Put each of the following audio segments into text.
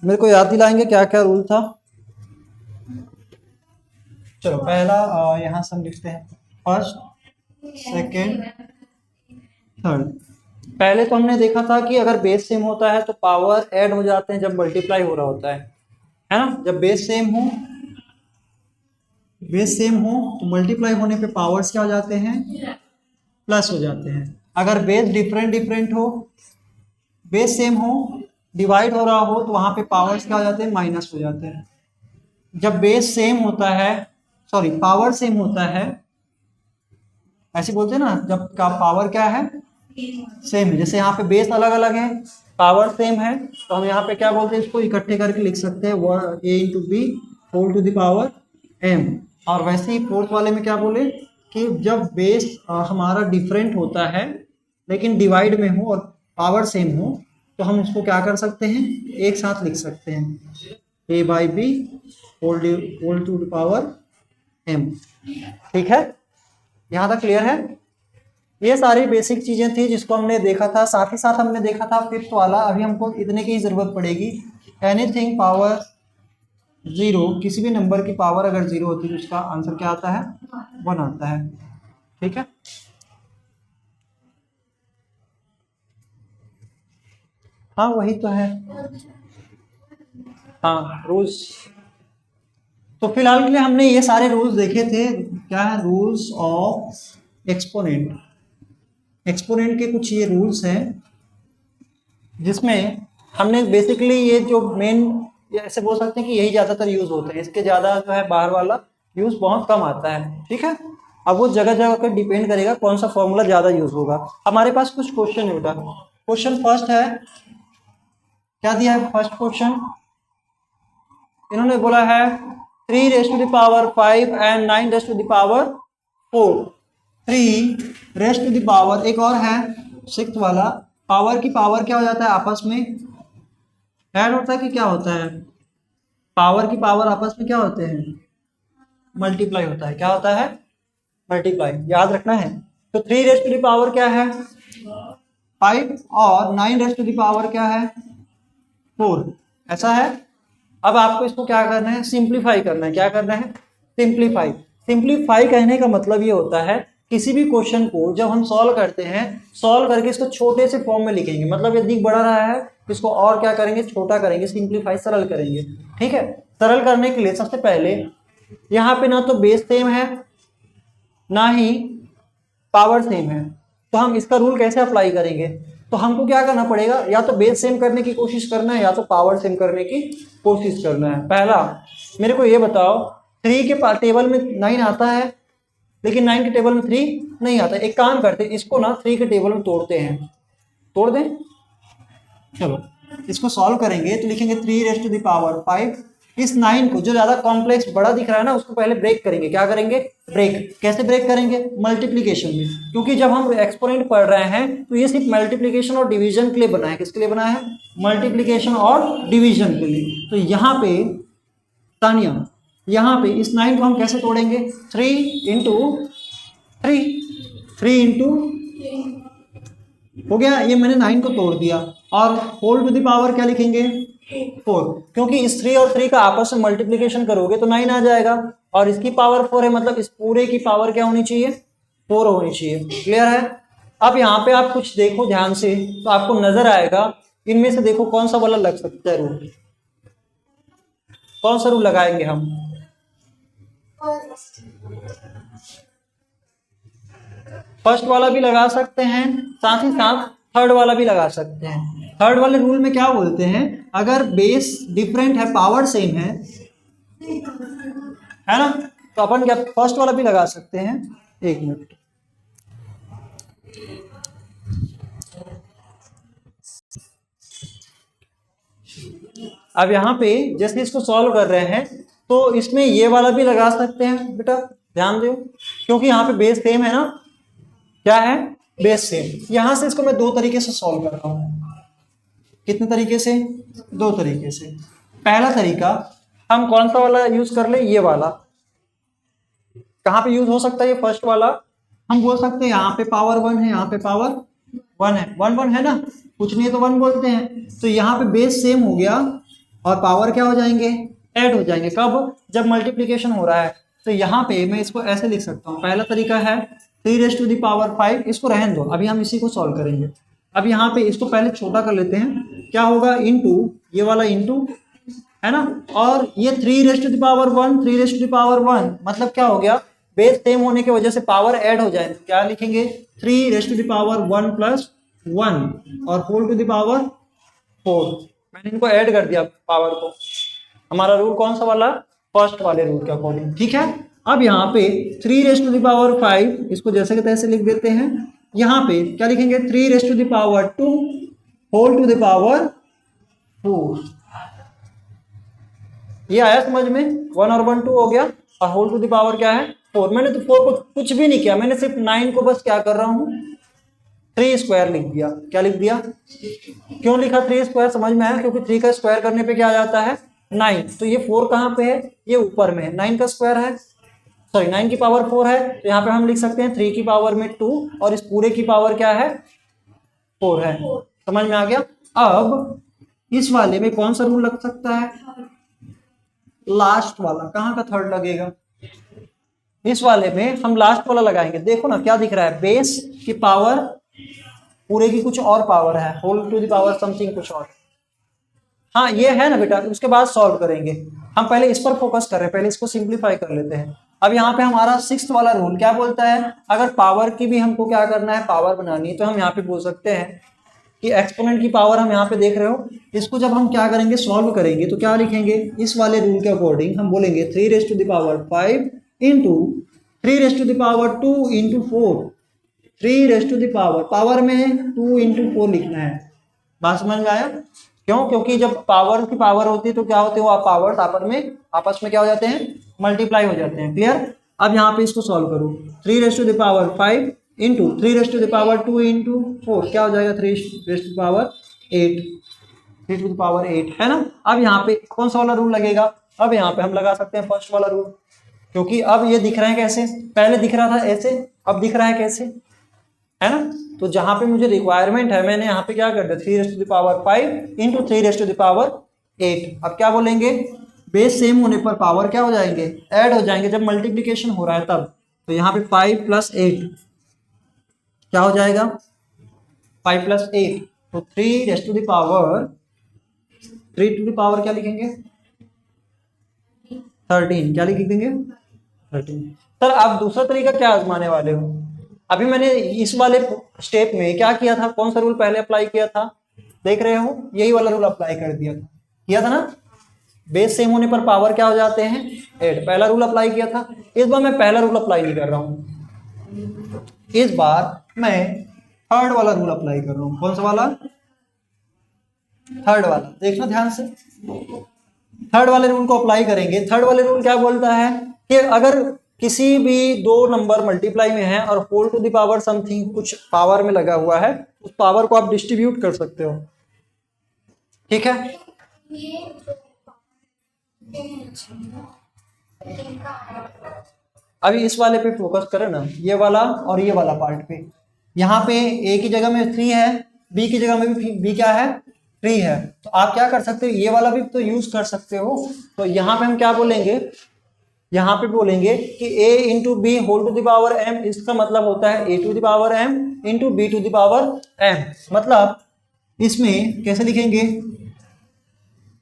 मेरे को याद दिलाएंगे क्या क्या रूल था? चलो पहला यहाँ से हम लिखते हैं, फर्स्ट, सेकेंड, थर्ड। पहले तो हमने देखा था कि अगर बेस सेम होता है तो पावर ऐड हो जाते हैं जब मल्टीप्लाई हो रहा होता है ना। जब बेस सेम हो तो मल्टीप्लाई होने पे पावर्स क्या हो जाते हैं, प्लस हो जाते हैं। अगर बेस डिफरेंट बेस सेम हो, डिवाइड हो रहा हो, तो वहां पे पावर्स क्या हो जाते हैं, माइनस हो जाते हैं। जब बेस सेम होता है, सॉरी पावर सेम होता है, ऐसे बोलते हैं ना, जब का पावर क्या है, सेम है। जैसे यहाँ पे बेस अलग अलग है, पावर सेम है, तो हम यहाँ पे क्या बोलते हैं, इसको इकट्ठे करके लिख सकते हैं a into B whole to the power m। और वैसे ही फोर्थ वाले में क्या बोले कि जब बेस हमारा डिफरेंट होता है लेकिन डिवाइड में हो और पावर सेम हो, तो हम इसको क्या कर सकते हैं, एक साथ लिख सकते हैं, a by B whole to the power m। ठीक है, यहाँ तक क्लियर है? ये सारी बेसिक चीजें थी जिसको हमने देखा था। साथ ही साथ हमने देखा था फिफ्थ वाला, अभी हमको इतने की ही जरूरत पड़ेगी, एनीथिंग पावर जीरो, किसी भी नंबर की पावर अगर जीरो होती है तो उसका आंसर क्या आता है, 1 आता है। ठीक है, हाँ वही तो है, हाँ रूल्स। तो फिलहाल के लिए हमने ये सारे रूल्स देखे थे। क्या है, रूल्स ऑफ एक्सपोनेंट। एक्सपोनेंट के कुछ ये रूल्स हैं जिसमें हमने बेसिकली ये जो मेन, ऐसे बोल सकते हैं कि यही ज़्यादातर यूज़ होते हैं, इसके ज़्यादा जो है बाहर वाला यूज़ बहुत कम आता है। ठीक है, अब वो जगह जगह पर डिपेंड करेगा कौन सा फॉर्मूला ज़्यादा यूज़ होगा। हमारे पास कुछ क्वेश्चन है बेटा। क्वेश्चन फर्स्ट है, क्या दिया है फर्स्ट क्वेश्चन, इन्होंने बोला है 3 raise to the power 5 and 9 raise to the power 4। 3 raise to the power, एक और है सिक्स्थ वाला, पावर की पावर क्या हो जाता है, आपस में ऐड होता है कि क्या होता है, पावर की पावर आपस में क्या होते हैं, मल्टीप्लाई होता है। क्या होता है, मल्टीप्लाई, याद रखना है। तो 3 रेज़ टू द पावर क्या है, 5, और 9 रेज़ टू द पावर क्या है, 4, ऐसा है। अब आपको इसको क्या करना है, सिंप्लीफाई करना है। क्या करना है, सिंप्लीफाई। सिंप्लीफाई कहने का मतलब ये होता है, किसी भी क्वेश्चन को जब हम सॉल्व करते हैं, सॉल्व करके इसको छोटे से फॉर्म में लिखेंगे, मतलब यदि बड़ा रहा है इसको और क्या करेंगे, छोटा करेंगे, सिंप्लीफाई, सरल करेंगे। ठीक है, सरल करने के लिए सबसे पहले यहाँ पे ना तो बेस सेम है ना ही पावर सेम है, तो हम इसका रूल कैसे अप्लाई करेंगे, तो हमको क्या करना पड़ेगा, या तो बेस सेम करने की कोशिश करना है या तो पावर सेम करने की कोशिश करना है। पहला मेरे को ये बताओ, 3 के टेबल में 9 आता है लेकिन 9 के टेबल में 3 नहीं आता। एक काम करते हैं, इसको ना 3 के टेबल में तोड़ते हैं, तोड़ दें। चलो इसको सॉल्व करेंगे तो लिखेंगे 3 रेज़ टू द पावर 5। इस 9 को, जो ज्यादा कॉम्प्लेक्स बड़ा दिख रहा है ना, उसको पहले ब्रेक करेंगे। क्या करेंगे, ब्रेक। कैसे ब्रेक करेंगे, मल्टीप्लीकेशन में, क्योंकि जब हम एक्सपोनेंट पढ़ रहे हैं तो ये सिर्फ मल्टीप्लीकेशन और डिवीजन के लिए बना है। किसके लिए बना है, मल्टीप्लीकेशन और डिवीजन के लिए। तो यहाँ पे तानिया, यहाँ पे इस 9 को हम कैसे तोड़ेंगे, 3 इंटू 3 इंटू हो गया, ये मैंने 9 को तोड़ दिया, और होल टू द पावर क्या लिखेंगे, 4, क्योंकि इस 3 और 3 का आपस में मल्टीप्लिकेशन करोगे तो 9 आ जाएगा, और इसकी पावर 4 है, मतलब इस पूरे की पावर क्या होनी चाहिए, 4 होनी चाहिए। क्लियर है? अब यहाँ पे आप कुछ देखो ध्यान से तो आपको नजर आएगा, इनमें से देखो कौन सा वाला लग सकता है रूल, कौन सा रूल लगाएंगे हम, फर्स्ट वाला भी लगा सकते हैं, साथ ही साथ थर्ड वाला भी लगा सकते हैं। थर्ड वाले रूल में क्या बोलते हैं, अगर बेस डिफरेंट है, पावर सेम है ना, तो अपन क्या फर्स्ट वाला भी लगा सकते हैं। एक मिनट, अब यहाँ पे जैसे इसको सॉल्व कर रहे हैं तो इसमें ये वाला भी लगा सकते हैं बेटा, ध्यान दो, क्योंकि यहाँ पे बेस सेम है ना, क्या है, बेस सेम। यहां से इसको मैं 2 तरीके से सॉल्व कर रहा हूं। कितने तरीके से, 2 तरीके से। पहला तरीका हम कौन सा वाला यूज कर ले, ये वाला। कहां पे यूज हो सकता है ये फर्स्ट वाला, हम बोल सकते हैं यहाँ पे पावर 1 है, यहाँ पे पावर 1 है, 1 1 है ना, कुछ नहीं है तो 1 बोलते हैं। तो यहाँ पे बेस सेम हो गया और पावर क्या हो जाएंगे, ऐड हो जाएंगे। कब, जब मल्टीप्लीकेशन हो रहा है। तो यहाँ पे मैं इसको ऐसे लिख सकता हूँ, पहला तरीका है 3⁵5, इसको रहने दो, अभी हम इसी को सॉल्व करेंगे। अब यहाँ पे इसको पहले छोटा कर लेते हैं, क्या होगा, इनटू, ये वाला इनटू, है ना, और ये 3⁻1, 3⁻1 मतलब क्या हो गया, बेस सेम होने की वजह से पावर ऐड हो जाए, क्या लिखेंगे 3⁻1 प्लस 1 और होल टू द पावर 4। मैंने इनको ऐड कर दिया पावर को। हमारा रूल कौन सा वाला, फर्स्ट वाले रूल के अकॉर्डिंग, ठीक है। अब यहाँ पे 3⁵5 इसको जैसे के तैसे लिख देते हैं। यहाँ पे क्या लिखेंगे, 3⁻2 होल टू द पावर 4। ये आया समझ में, 1 और 1 2 हो गया, और होल टू द पावर क्या है 4। मैंने तो 4 को कुछ भी नहीं किया, मैंने सिर्फ 9 को बस क्या कर रहा हूँ 3 स्क्वायर लिख दिया। क्या लिख दिया, क्यों लिखा 3 स्क्वायर, समझ में आया, क्योंकि 3 का स्क्वायर करने पे क्या आ जाता है 9। तो ये 4 कहाँ पे है, ये ऊपर में है, 9 का स्क्वायर है, सॉरी 9 की पावर 4 है, तो यहाँ पे हम लिख सकते हैं 3 की पावर में 2 और इस पूरे की पावर क्या है 4 है। समझ में आ गया। अब इस वाले में कौन सा रूल लग सकता है, लास्ट वाला। कहाँ का थर्ड लगेगा, इस वाले में हम लास्ट वाला लगाएंगे। देखो ना क्या दिख रहा है, बेस की पावर पूरे की कुछ और पावर है, whole to the power something कुछ और। हाँ ये है ना बेटा, उसके बाद सॉल्व करेंगे। हम पहले इस पर फोकस कर रहे हैं, पहले इसको सिंप्लीफाई कर लेते हैं। अब यहाँ पे हमारा 6th वाला रूल क्या बोलता है, अगर पावर की भी हमको क्या करना है, पावर बनानी है, तो हम यहाँ पे बोल सकते हैं कि एक्सपोनेंट की पावर हम यहाँ पे देख रहे हो, इसको जब हम क्या करेंगे सॉल्व करेंगे तो क्या लिखेंगे, इस वाले रूल के अकॉर्डिंग हम बोलेंगे 3⁵5 इंटू 3⁵2 इंटू 4, 3⁵ पावर में 2 इंटू 4 लिखना है। बात समझ में आया, क्यों, क्योंकि जब पावर की पावर होती है तो क्या होते हैं, वो पावर्स आपस में क्या हो जाते हैं, मल्टीप्लाई हो जाते हैं। क्लियर। अब यहाँ पे इसको सॉल्व करो, 3⁵5 इंटू 3⁵2 इंटू 4 क्या हो जाएगा 3⁵8, 3⁵8 है ना। अब यहाँ पे कौन सा वाला रूल लगेगा, अब यहाँ पे हम लगा सकते हैं फर्स्ट वाला रूल, क्योंकि अब ये दिख रहा है कैसे, पहले दिख रहा था ऐसे, अब दिख रहा है कैसे, है ना। तो जहां पे मुझे रिक्वायरमेंट है मैंने यहाँ पे क्या कर दिया 3⁵5 इंटू 3⁵8। अब क्या बोलेंगे, बेस सेम होने पर पावर क्या हो जाएंगे, ऐड हो जाएंगे, जब मल्टीप्लीकेशन हो रहा है तब। तो यहाँ पे 5 + 8 क्या हो जाएगा, 5 + 8 तो 3 क्या लिखेंगे 13, क्या लिख देंगे 13। सर आप दूसरा तरीका क्या आजमाने वाले हो, अभी मैंने इस वाले स्टेप में क्या किया था, कौन सा रूल पहले अप्लाई किया था, देख रहे हो, यही वाला रूल अप्लाई कर किया था ना। बेस सेम होने पर पावर क्या हो जाते हैं ऐड, पहला रूल अप्लाई किया था। इस बार मैं पहला रूल अप्लाई नहीं कर रहा हूं, इस बार मैं थर्ड वाला रूल अप्लाई कर रहा हूं। कौन सा वाला, थर्ड वाला, देखना ध्यान से। थर्ड वाले रूल को अप्लाई करेंगे। थर्ड वाले रूल क्या बोलता है कि अगर किसी भी दो नंबर मल्टीप्लाई में है और whole to the power something कुछ पावर में लगा हुआ है, उस पावर को आप डिस्ट्रीब्यूट कर सकते हो, ठीक है। अभी इस वाले पे फोकस करें ना, ये वाला और ये वाला पार्ट पे। यहाँ पे ए की जगह में 3 है, बी की जगह में भी बी क्या है 3 है, तो आप क्या कर सकते हो, ये वाला भी तो यूज कर सकते हो। तो यहाँ पे हम क्या बोलेंगे, यहाँ पे बोलेंगे कि a into B whole to the power m, इसका मतलब होता है a to the power m into B to the power m। मतलब इसमें कैसे लिखेंगे,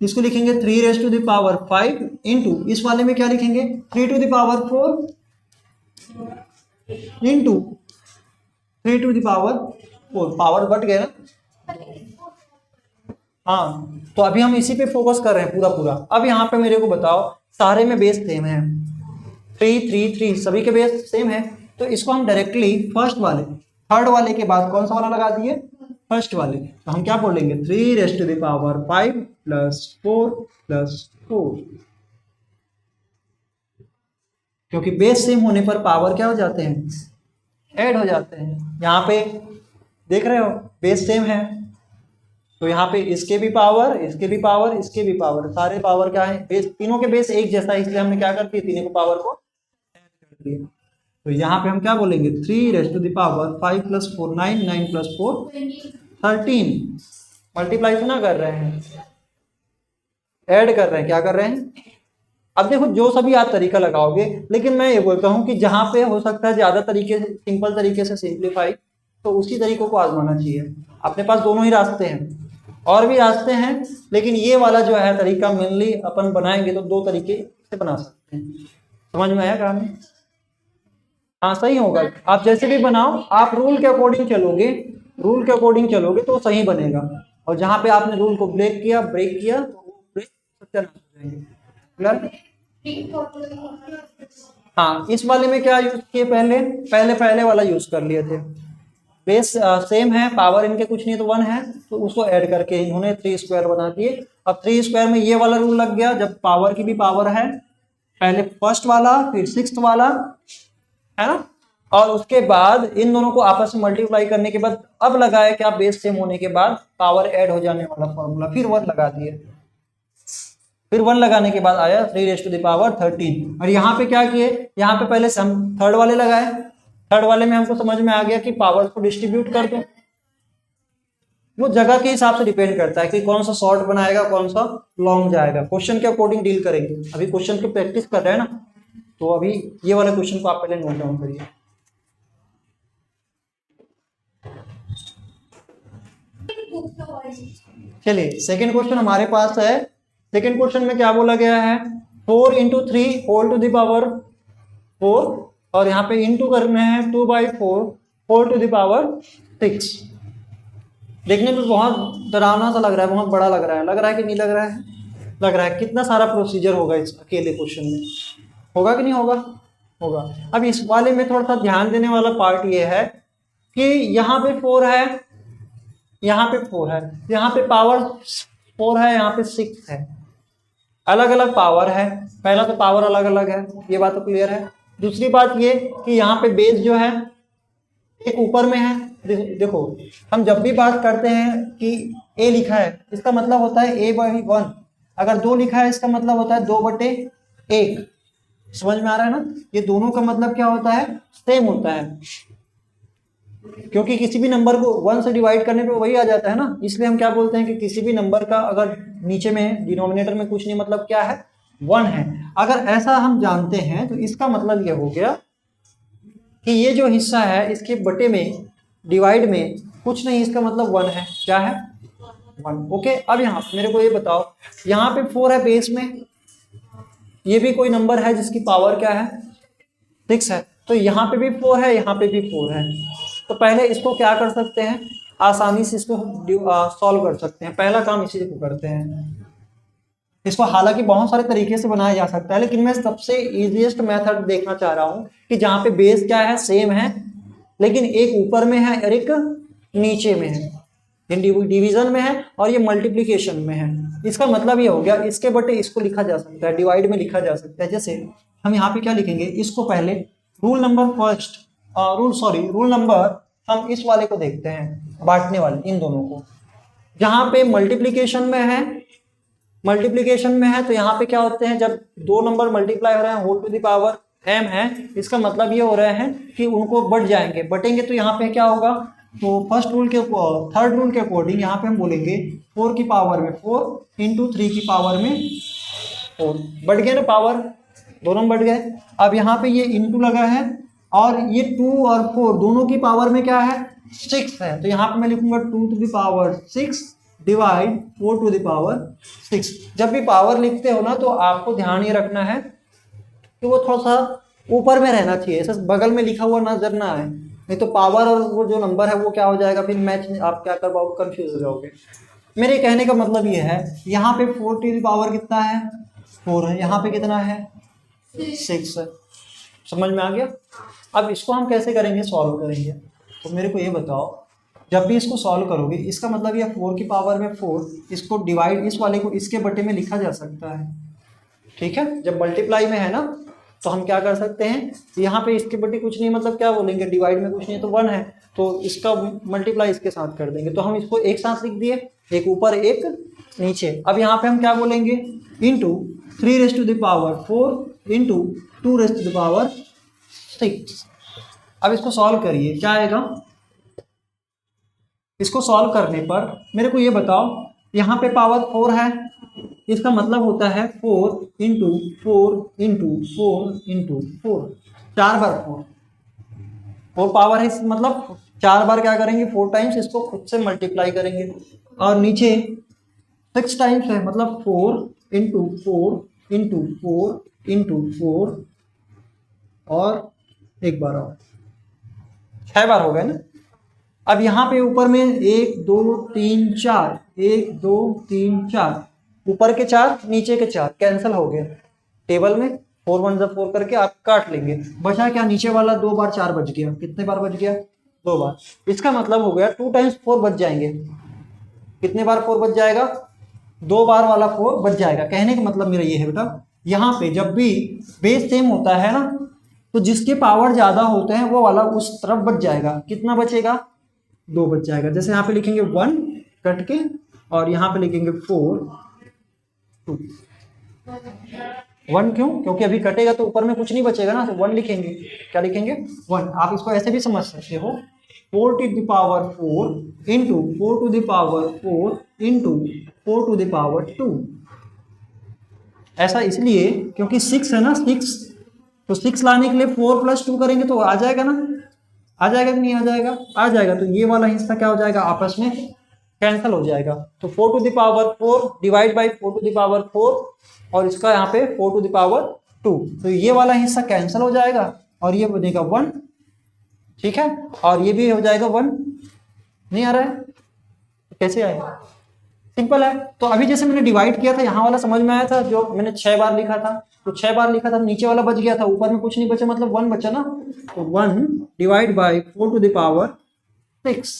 इसको लिखेंगे 3⁵5 इंटू, इस वाले में क्या लिखेंगे 3 to the power 4 into 3 to the power 4, power घट गया ना। हाँ तो अभी हम इसी पे फोकस कर रहे हैं पूरा पूरा। अब यहाँ पे मेरे को बताओ, सारे में बेस सेम है, 3 3 3 सभी के बेस सेम है, तो इसको हम डायरेक्टली फर्स्ट वाले, थर्ड वाले के बाद कौन सा वाला लगा दिए, फर्स्ट वाले। तो हम क्या बोलेंगे 3⁵5 + 4 + 4, क्योंकि बेस सेम होने पर पावर क्या हो जाते हैं, ऐड हो जाते हैं। यहाँ पे देख रहे हो बेस सेम है, तो यहाँ पे इसके भी पावर, इसके भी पावर, इसके भी पावर, सारे पावर क्या है बेस, तीनों के बेस एक जैसा है, इसलिए हमने क्या कर दिया, तीनों को पावर को ऐड कर दिया। तो यहाँ पे हम क्या बोलेंगे 3⁵5 + 4 9, 9 + 4 13, मल्टीप्लाई तो ना कर रहे हैं, ऐड कर रहे हैं, क्या कर रहे हैं। अब देखो जो सभी आप तरीका लगाओगे, लेकिन मैं ये बोलता हूँ कि जहाँ पे हो सकता है ज्यादा तरीके से, सिंपल तरीके से सिंप्लीफाई, तो उसी तरीकों को आजमाना चाहिए। अपने पास दोनों ही रास्ते हैं, और भी रास्ते हैं, लेकिन ये वाला जो है तरीका मेनली अपन बनाएंगे तो दो तरीके से बना सकते हैं। समझ में आया कहानी? हाँ सही होगा। आप जैसे भी बनाओ, आप रूल के अकॉर्डिंग चलोगे, रूल के अकॉर्डिंग चलोगे तो सही बनेगा। और जहाँ पे आपने रूल को ब्रेक किया तो वो ब्रेक सत्यानाश हो जाएंगे। क्लियर? हाँ, इस वाले में क्या यूज किए, पहले वाला यूज कर लिए थे। बेस सेम है, पावर इनके कुछ नहीं तो 1 है, तो उसको ऐड करके इन्होंने 3 स्क्वायर बना दिए। अब 3 स्क्वायर में ये वाला रूल लग गया, जब पावर की भी पावर है, पहले फर्स्ट वाला फिर सिक्स्थ वाला, है ना, और उसके बाद इन दोनों को आपस में मल्टीप्लाई करने के बाद अब लगाया क्या, बेस सेम होने के बाद पावर ऐड हो जाने वाला फॉर्मूला, फिर 1 लगा दिए। फिर 1 लगाने के बाद आया 3⁻13। और यहाँ पे क्या किए, यहाँ पे पहले हम थर्ड वाले लगाए, थर्ड वाले में हमको समझ में आ गया कि पावर को डिस्ट्रीब्यूट कर दो। वो जगह के हिसाब से डिपेंड करता है कि कौन सा शॉर्ट बनाएगा, कौन सा लॉन्ग जाएगा। क्वेश्चन के अकॉर्डिंग डील करेंगे। अभी क्वेश्चन की प्रैक्टिस कर रहे हैं ना, तो अभी ये वाले क्वेश्चन को आप पहले नोट डाउन करिए। चलिए सेकेंड क्वेश्चन हमारे पास है। सेकेंड क्वेश्चन में क्या बोला गया है, 4 × 3 होल टू द पावर 4, और यहाँ पे इंटू करने हैं 2/4 होल टू द पावर 6। देखने में बहुत डरावना सा लग रहा है, बहुत बड़ा लग रहा है कि नहीं लग रहा है? लग रहा है। कितना सारा प्रोसीजर होगा इस अकेले क्वेश्चन में, होगा कि नहीं होगा? होगा। अब इस वाले में थोड़ा सा ध्यान देने वाला पार्ट ये है कि यहाँ पे 4 है, यहाँ पे 4 है, यहाँ पे पावर 4 है, यहाँ पे 6 है, अलग अलग पावर है। पहला तो पावर अलग अलग है, ये बात तो क्लियर है। दूसरी बात ये कि यहाँ पे बेस जो है एक ऊपर में है। देखो हम जब भी बात करते हैं कि a लिखा है, इसका मतलब होता है a/1। अगर 2 लिखा है, इसका मतलब होता है 2/1। समझ में आ रहा है ना? ये दोनों का मतलब क्या होता है, सेम होता है, क्योंकि किसी भी नंबर को 1 से डिवाइड करने पे वही आ जाता है ना। इसलिए हम क्या बोलते हैं कि किसी भी नंबर का अगर नीचे में डिनोमिनेटर में कुछ नहीं, मतलब क्या है, 1 है। अगर ऐसा हम जानते हैं तो इसका मतलब ये हो गया कि ये जो हिस्सा है इसके बटे में, डिवाइड में कुछ नहीं, इसका मतलब 1 है। क्या है? 1। ओके। अब यहाँ मेरे को ये बताओ, यहाँ पे 4 है बेस में, ये भी कोई नंबर है जिसकी पावर क्या है, 6 है, तो यहाँ पे भी 4 है, यहाँ पे भी 4 है। तो पहले इसको क्या कर सकते हैं, आसानी से इसको सॉल्व कर सकते हैं। पहला काम इसी को करते हैं। इसको हालांकि बहुत सारे तरीके से बनाया जा सकता है, लेकिन मैं सबसे इजीएस्ट मेथड देखना चाह रहा हूँ कि जहाँ पे बेस क्या है, सेम है, लेकिन एक ऊपर में है और एक नीचे में है, डिवीजन में है और ये मल्टीप्लिकेशन में है। इसका मतलब ये हो गया, इसके बटे इसको लिखा जा सकता है, डिवाइड में लिखा जा सकता है। जैसे हम यहाँ पे क्या लिखेंगे, इसको पहले रूल नंबर हम इस वाले को देखते हैं, बांटने वाले, इन दोनों को। जहाँ पे मल्टीप्लिकेशन में है तो यहाँ पे क्या होते हैं, जब 2 नंबर मल्टीप्लाई हो रहे हैं, whole to the power m है, इसका मतलब ये हो रहा है कि उनको बटेंगे तो यहाँ पे क्या होगा, तो थर्ड रूल के अकॉर्डिंग यहाँ पे हम बोलेंगे 4 की पावर में 4 × 3 की पावर में 4। बढ़ गया ना पावर, दोनों बढ़ गए। अब यहाँ पे ये इंटू लगा है, और ये 2 और 4 दोनों की पावर में क्या है, 6 है, तो यहाँ पे मैं लिखूंगा 2 to the power 6 divide 4 to the power 6। जब भी पावर लिखते हो ना, तो आपको ध्यान ये रखना है कि वो थोड़ा सा ऊपर में रहना चाहिए, ऐसा बगल में लिखा हुआ नजर ना आए, नहीं तो पावर और वो जो नंबर है वो क्या हो जाएगा, फिर मैच आप क्या कर पाओगे, कंफ्यूज हो जाओगे। मेरे कहने का मतलब ये है, यहाँ पे 4 टू द पावर कितना है, 4 है, यहाँ पे कितना है, 6 है। समझ में आ गया? अब इसको हम कैसे करेंगे, सॉल्व करेंगे। तो मेरे को ये बताओ, जब भी इसको सॉल्व करोगे, इसका मतलब ये 4 की पावर में 4, इसको डिवाइड, इस वाले को इसके बटे में लिखा जा सकता है, ठीक है। जब मल्टीप्लाई में है ना, तो हम क्या कर सकते हैं, यहाँ पे इसके बटे कुछ नहीं, मतलब क्या बोलेंगे, डिवाइड में कुछ नहीं तो 1 है, तो इसका मल्टीप्लाई इसके साथ कर देंगे, तो हम इसको एक साथ लिख दिए, एक ऊपर एक नीचे। अब यहाँ पे हम क्या बोलेंगे, इंटू 3⁻⁴ इंटू 2⁻6। अब इसको सॉल्व करिए, क्या आएगा। इसको सॉल्व करने पर मेरे को ये बताओ, यहाँ पे पावर 4 है, इसका मतलब होता है 4 इंटू 4 इंटू 4 इंटू 4, 4 बार 4 पावर है, मतलब 4 बार क्या करेंगे, 4 टाइम्स इसको खुद से मल्टीप्लाई करेंगे। और नीचे 6 टाइम्स है, मतलब 4 इंटू 4 इंटू 4 इंटू 4 और एक बार और, 6 बार हो गए ना। अब यहाँ पे ऊपर में 1 2 3 4, 1 2 3 4, ऊपर के 4 नीचे के 4 कैंसिल हो गए। टेबल में 4 1 जा 4 करके आप काट लेंगे, बचा क्या, नीचे वाला 2 बार 4 बच गया, कितने बार बच गया, 2 बार। इसका मतलब हो गया 2 टाइम्स 4 बच जाएंगे। कितने बार 4 बच जाएगा, 2 बार वाला 4 बच जाएगा। कहने का मतलब मेरा ये है बेटा, यहाँ पे जब भी बेस सेम होता है ना, तो जिसके पावर ज्यादा होते हैं वो वाला उस तरफ बच जाएगा। कितना बचेगा, 2 बच जाएगा। जैसे यहाँ पे लिखेंगे 1 कट के, और यहाँ पे लिखेंगे 4 2। 1 क्यों, क्योंकि अभी कटेगा तो ऊपर में कुछ नहीं बचेगा ना, तो 1 लिखेंगे। क्या लिखेंगे, 1। आप इसको ऐसे भी समझ सकते हो, 4 to the power 4 into 4 to the power 4 into 4 to the power 2। ऐसा इसलिए क्योंकि 6 है ना, 6, तो 6 लाने के लिए 4 + 2 करेंगे तो आ जाएगा ना, आ जाएगा कि नहीं आ जाएगा, आ जाएगा। तो ये वाला हिस्सा क्या हो जाएगा, आपस में कैंसिल हो जाएगा। तो 4 to the power 4 divide by 4 to the power 4, और इसका यहाँ पे 4 टू द पावर 2, तो ये वाला हिस्सा कैंसिल हो जाएगा और ये बनेगा 1, ठीक है। और ये भी हो जाएगा 1। नहीं आ रहा है, कैसे आएगा, सिंपल है। तो अभी जैसे मैंने डिवाइड किया था, यहाँ वाला समझ में आया था, जो मैंने 6 बार लिखा था, तो 6 बार लिखा था, नीचे वाला बच गया था, ऊपर में कुछ नहीं बचा, मतलब 1 बचा ना। तो 1 divide by 4 to the power 6।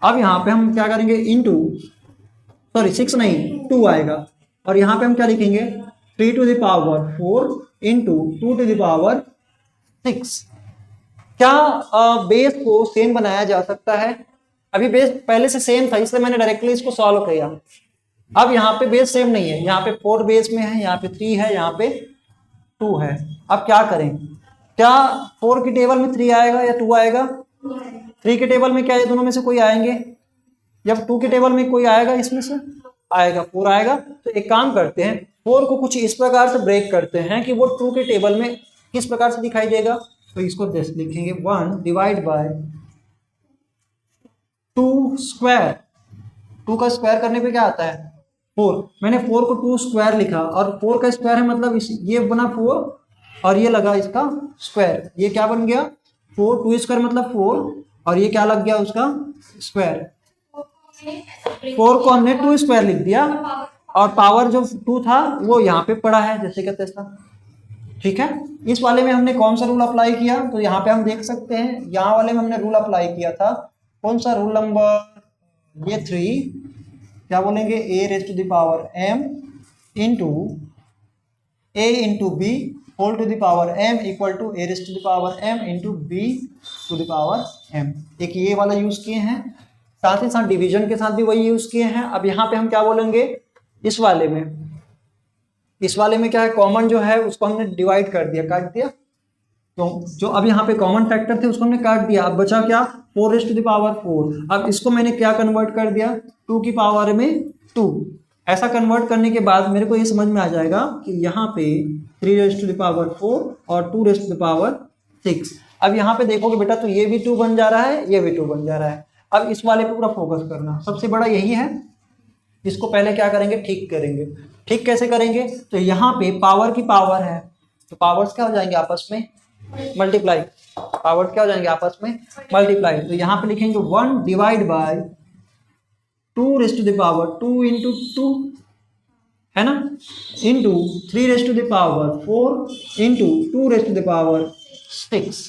अब यहाँ पे हम क्या करेंगे, इंटू, सॉरी 6 नहीं 2 आएगा, और यहाँ पे हम क्या लिखेंगे, 3 to the power 4 into 2 to the power 6। क्या बेस को सेम बनाया जा सकता है? अभी बेस पहले से सेम था, इसलिए मैंने डायरेक्टली इसको सॉल्व किया। अब यहाँ पे बेस सेम नहीं है, यहाँ पे 4 बेस में है, यहाँ पे 3 है, यहाँ पे 2 है। अब क्या करें, क्या 4 की टेबल में 3 आएगा या 2 आएगा? 3 के टेबल में क्या ये दोनों में से कोई आएंगे? जब 2 के टेबल में कोई आएगा, इसमें से आएगा, 4 आएगा। तो एक काम करते हैं, 4 को कुछ इस प्रकार से ब्रेक करते हैं कि वो 2 के टेबल में किस प्रकार से दिखाई देगा। तो इसको जैसे लिखेंगे 1 डिवाइड बाय 2 स्क्वायर। 2 का स्क्वायर करने पे क्या आता है, 4। मैंने 4 को 2 स्क्वायर लिखा, और 4 का स्क्वायर है मतलब ये बना 4, और ये लगा इसका स्क्वायर, ये क्या बन गया 4, 2 स्क्वायर मतलब 4, और ये क्या लग गया उसका स्क्वायर। 4 को हमने 2 स्क्वायर लिख दिया, और पावर जो 2 था वो यहाँ पे पड़ा है, जैसे कहते हैं, ठीक है। इस वाले में हमने कौन सा रूल अप्लाई किया, तो यहाँ पे हम देख सकते हैं, यहाँ वाले में हमने रूल अप्लाई किया था, कौन सा रूल नंबर, ये 3, क्या बोलेंगे, a raise to the power m into a into b whole to the power m equal to a raise to the power m into b to the power m। एक ये वाला use किए हैं, साथ ही साथ डिवीजन के साथ भी वही यूज़ किए हैं। अब यहाँ पे हम क्या बोलेंगे, इस वाले में क्या है, कॉमन जो है उसको हमने डिवाइड कर दिया, काट दिया। तो जो अब यहाँ पे कॉमन फैक्टर थे उसको हमने काट दिया, अब बचा क्या, 4 रेज़ टू द पावर 4। अब इसको मैंने क्या कन्वर्ट कर दिया, 2 की पावर में 2। ऐसा कन्वर्ट करने के बाद मेरे को ये समझ में आ जाएगा कि यहाँ पे 3 रेज़ टू द पावर 4 और 2 रेज़ टू द पावर 6। अब यहाँ पे देखोगे बेटा, तो ये भी 2 बन जा रहा है, ये भी 2 बन जा रहा है। अब इस वाले पे पूरा फोकस करना, सबसे बड़ा यही है। इसको पहले क्या करेंगे, ठीक करेंगे। ठीक कैसे करेंगे, तो यहाँ पे पावर की पावर है, तो पावर्स क्या हो जाएंगे आपस में मल्टीप्लाई, पावर्स क्या हो जाएंगे आपस में मल्टीप्लाई। तो यहाँ पे लिखेंगे 1 divide by 2 raise to the power 2 into 2, है ना, into 3 raise to the power 4 into 2 raise to the power 6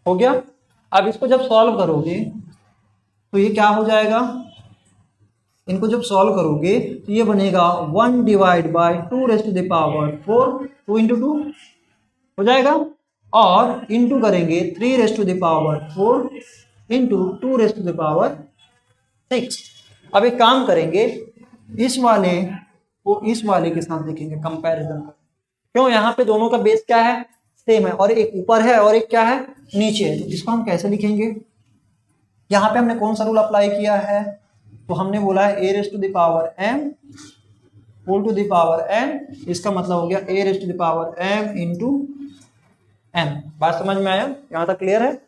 हो गया। अब इसको जब सॉल्व करोगे तो ये क्या हो जाएगा, इनको जब सॉल्व करोगे तो ये बनेगा 1 divide by 2 raise to the power 4, 2 into 2 हो जाएगा, और इंटू करेंगे 3 raise to the power 4 into 2 raise to the power 6। अब एक काम करेंगे, इस वाले को इस वाले के साथ देखेंगे, कंपैरिजन कर, क्यों, यहाँ पे दोनों का बेस क्या है, सेम है, और एक ऊपर है और एक क्या है, नीचे है। तो इसको हम कैसे लिखेंगे, यहाँ पे हमने कौन सा रूल अप्लाई किया है, तो हमने बोला है a raise to the power m whole to the power n, इसका मतलब हो गया a raise to the power m into n। बात समझ में आया? यहाँ तक क्लियर है?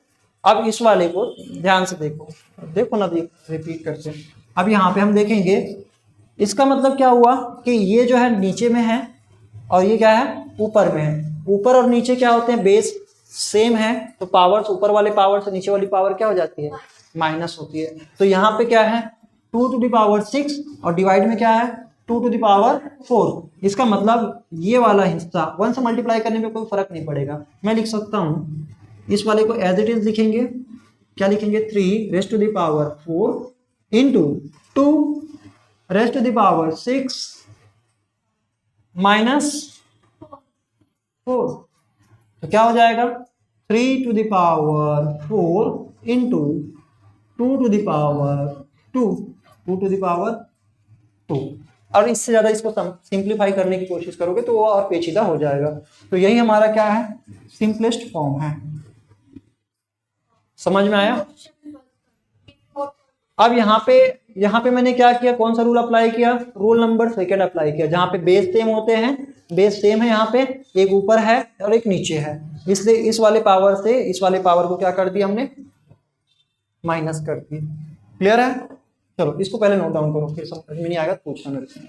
अब इस वाले को ध्यान से देखो, देखो ना, रिपीट करते हैं। अब यहाँ पे हम देखेंगे इसका मतलब क्या हुआ कि ये जो है नीचे में है और ये क्या है ऊपर में है। ऊपर और नीचे क्या होते हैं, बेस सेम है, तो पावर्स ऊपर वाले पावर से नीचे वाली पावर क्या हो जाती है, माइनस होती है। तो यहाँ पे क्या है 2 टू द पावर 6 और डिवाइड में क्या है 2 टू द पावर 4। इसका मतलब ये वाला हिस्सा 1 से मल्टीप्लाई करने में कोई फर्क नहीं पड़ेगा। मैं लिख सकता हूँ इस वाले को एज इट इज लिखेंगे, क्या लिखेंगे 3 raise to the power 4 into 2 raise to the power 6 minus 4। तो क्या हो जाएगा 3 to the power 4 into 2 to the power 2 to the power 2। और इससे ज़्यादा इसको सिंप्लीफाई करने की कोशिश करोगे तो वो और पेचीदा हो जाएगा। तो यही हमारा क्या है, सिंपलेस्ट फॉर्म है। समझ में आया? अब यहाँ पे मैंने क्या किया, कौन सा रूल अप्लाई किया, रूल नंबर सेकेंड अप्लाई किया। जहाँ पे बेस सेम होते हैं, बेस सेम है, यहाँ पे एक ऊपर है और एक नीचे है, इसलिए इस वाले पावर से इस वाले पावर को क्या कर दिया हमने, माइनस कर दिया। क्लियर है? चलो इसको पहले नोट डाउन करो, फिर समझ में नहीं आएगा तो पूछना मेरे से।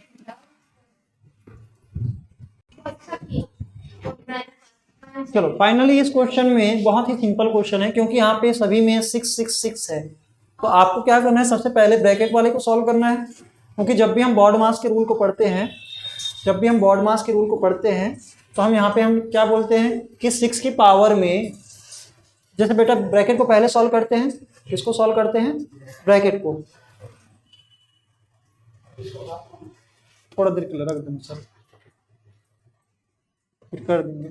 चलो फाइनली इस क्वेश्चन में बहुत ही सिंपल क्वेश्चन है, क्योंकि यहाँ पे सभी में 6 6 6 है। तो आपको क्या करना है, सबसे पहले ब्रैकेट वाले को सॉल्व करना है, क्योंकि जब भी हम बॉड मास के रूल को पढ़ते हैं, तो हम यहाँ पे हम क्या बोलते हैं कि 6 की पावर में, जैसे बेटा ब्रैकेट को पहले सॉल्व करते हैं, किसको सॉल्व करते हैं, ब्रैकेट को। थोड़ा देर के लिए रख देंगे सर, फिर कर देंगे।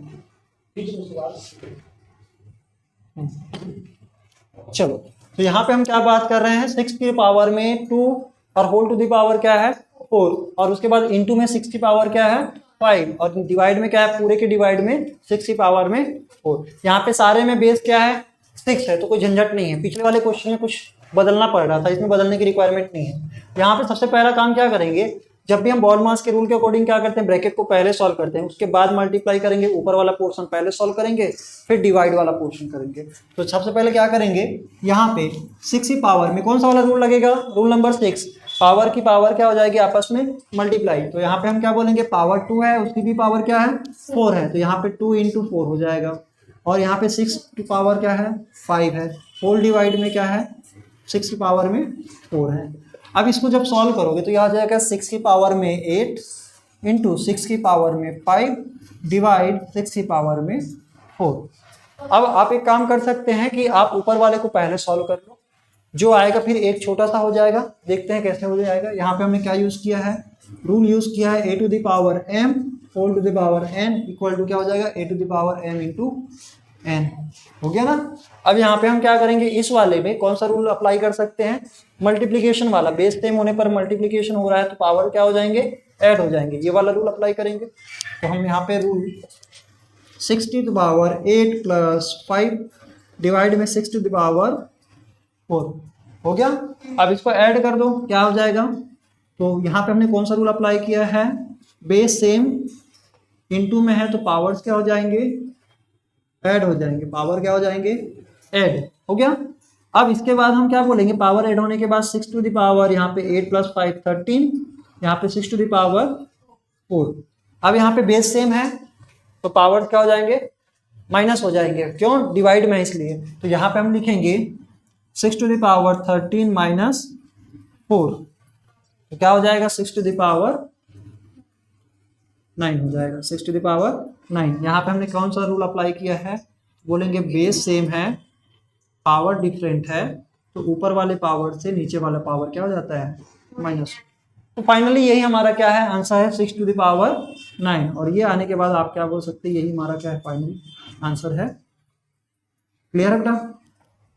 चलो तो यहाँ पे हम क्या बात कर रहे हैं, 6 की पावर में 2 और होल टू दी पावर क्या है 4, और उसके बाद इनटू में 6 की पावर क्या है 5, और डिवाइड में क्या है, पूरे के डिवाइड में 6 की पावर में 4। यहाँ पे सारे में बेस क्या है 6 है, तो कोई झंझट नहीं है। पिछले वाले क्वेश्चन में कुछ बदलना पड़ रहा था, इसमें बदलने की रिक्वायरमेंट नहीं है। यहाँ पे सबसे पहला काम क्या करेंगे, जब भी हम बॉड मास के रूल के अकॉर्डिंग क्या करते हैं, ब्रैकेट को पहले सॉल्व करते हैं, उसके बाद मल्टीप्लाई करेंगे, ऊपर वाला पोर्शन पहले सॉल्व करेंगे, फिर डिवाइड वाला पोर्शन करेंगे। तो सबसे पहले क्या करेंगे, यहाँ पे 6 की पावर में कौन सा वाला रूल लगेगा, रूल नंबर 6, पावर की पावर क्या हो जाएगी आपस में मल्टीप्लाई। तो यहाँ पे हम क्या बोलेंगे, पावर 2 है, उसकी भी पावर क्या है 4 है, तो यहाँ पे 2 इंटू 4 हो जाएगा, और यहाँ पे 6 की पावर क्या है 5 है, होल डिवाइड में क्या है 6 की पावर में 4 है। अब इसको जब सॉल्व करोगे तो यह आ जाएगा 6 की पावर में 8 इंटू 6 की पावर में 5 डिवाइड 6 की पावर में 4। अब आप एक काम कर सकते हैं कि आप ऊपर वाले को पहले सॉल्व कर लो, जो आएगा फिर एक छोटा सा हो जाएगा, देखते हैं कैसे हो जाएगा। यहाँ पे हमने क्या यूज़ किया है, रूल यूज़ किया है a to the power m whole to the power n equal to क्या हो जाएगा a to the power m into n। हो गया ना। अब यहाँ पे हम क्या करेंगे, इस वाले में कौन सा रूल अप्लाई कर सकते हैं, मल्टीप्लिकेशन वाला। बेस सेम होने पर मल्टीप्लिकेशन हो रहा है तो पावर क्या हो जाएंगे, ऐड हो जाएंगे, ये वाला रूल अप्लाई करेंगे। तो हम यहाँ पे rule 6 to the power 8 plus 5 divide में 6 टू द पावर 4 हो गया। अब इसको ऐड कर दो, क्या हो जाएगा, तो यहाँ पे हमने कौन सा रूल अप्लाई किया है, बेस सेम इनटू में है तो पावर्स क्या हो जाएंगे, ऐड हो जाएंगे, पावर क्या हो जाएंगे, ऐड हो गया। अब इसके बाद हम क्या बोलेंगे, पावर ऐड होने के बाद 6 टू द पावर यहाँ पे 8 प्लस 5 13, यहाँ पे 6 टू द पावर 4। अब यहाँ पे बेस सेम है तो पावर क्या हो जाएंगे, माइनस हो जाएंगे, क्यों, डिवाइड में इसलिए। तो यहाँ पे हम लिखेंगे 6 टू द पावर 13 माइनस 4, तो क्या हो जाएगा 6 टू द पावर 9 हो जाएगा, 6 टू द पावर 9। यहाँ पे हमने कौन सा रूल अप्लाई किया है, बोलेंगे बेस सेम है, पावर डिफरेंट है, तो ऊपर वाले पावर से नीचे वाला पावर क्या हो जाता है, माइनस। तो फाइनली यही हमारा क्या है, आंसर है 6 टू द पावर 9। और ये आने के बाद आप क्या बोल सकते हैं, यही हमारा क्या है, फाइनली आंसर है। क्लियर है बेटा,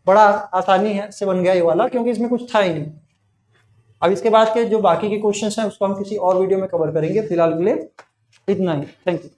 बड़ा आसानी है से बन गया ये वाला, क्योंकि इसमें कुछ था ही नहीं। अब इसके बाद के जो बाकी के क्वेश्चंस हैं उसको हम किसी और वीडियो में कवर करेंगे, फिलहाल के लिए इतना ही। Thank you.